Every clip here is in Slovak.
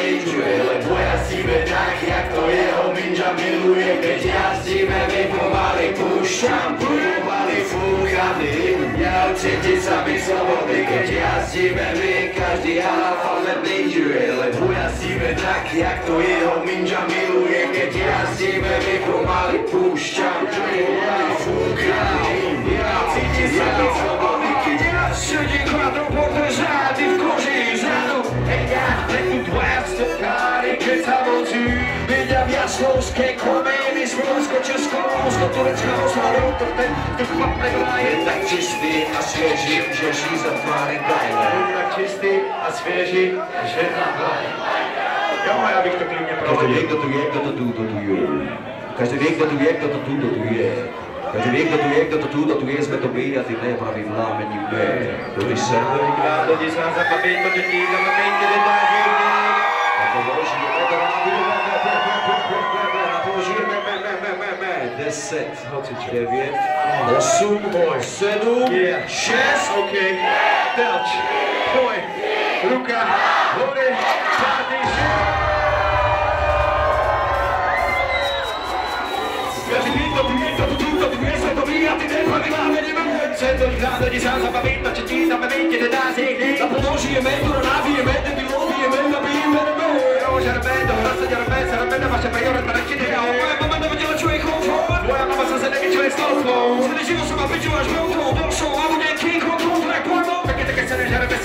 zabličuje, lebo jazdíme tak, jak to jeho ninja miluje. Keď jazdíme, my pomaly púšťam, pomaly fúkam dym. Ja cítim sa mi slobody, keď jazdíme my, každý alfabet ninjuje, lebo jazdíme tak, jak to jeho ninja miluje. Keď jazdíme, my pomaly púšťam, pomaly fúkam dym. Ja cítim sa mi slobody, keď jazdím kvadro podržáty v koži zadu. Ja letu dvaja stokári, keď sa vozí, vidia v Jaslovské komedy s Polsko-Českou, Rusko-Tureckou sladou, to ten chlapne je tak čistý a svieži, že šíza tvári dajle. Tak čistý a svieži, že na hlavi. Jo, já bych to klidně prohodil. Každý vie, kdo tu je, kdo to tu je. Každý vie, kdo tu je, kdo to tu je. Každý vie, kdo tu je, kdo to tu je, sme to my a ty nepravý vlámení me. Ktorý sa lidi sa zapaměť, to dětí, zapaměť, kde dáží. A položíme to na položíme 10, 9, 8, 7, 6, OK, terč, poj, ruka, hore, pátý, Lidi sa zabaviť, na čo ti zabaviť, kde dá si a položíme, tu nabijeme, ten ty lovíme, nabijeme, žerbe, do hrasa, žerbe, na vaše priorit, na nechty, a moja mama nevedela, čo je komfort, moja mama sa neví, čo je stolkou, celý život som ma piču až veľkou, dolšou, a bude king, kontrol, tak pojmo, také sa nežerbe,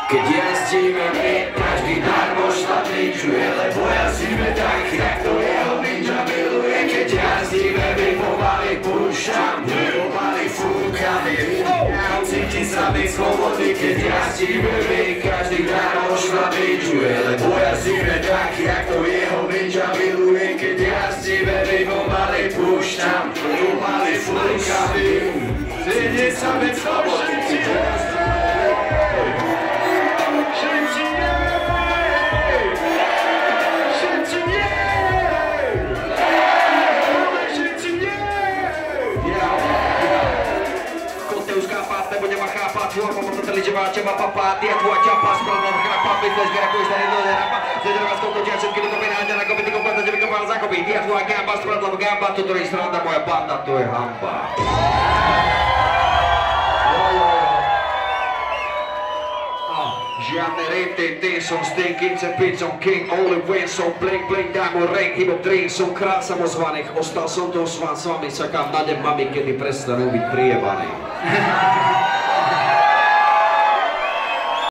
Keď jazdíme my, každý darmo šlapičuje, lebo jazdíme tak, jak to jeho ninja miluje. Keď jazdíme my, pomaly púšťam, pomaly fúkam dym. Ja cítim sa mi slobody, keď jazdíme my, každý darmo šlapičuje, lebo jazdíme tak, jak to jeho ninja miluje. Keď jazdíme my, pomaly púšťam, pomaly fúkam dym. Cítim sa mi slobody, keď jazdíme. Tvoj pomoc ličová čema papá, ty a tvoj čapa, správna chrapa, bytles, garakuj, starý do nerapa, zedrová skoukou ťa všetky do kopy náďa, na kopy, ty kompletne, že by kopal zakopy, ty a tvoj gamba, správna gamba, toto je sranda moja banda, to je hamba. Žiadne rejty, som stinkince, som king, only win, som blink, dámo rank, hip-hop train, som král samozvaných, ostal som to s vami, sakám na deň mami, kedy prestanú byť prievaný.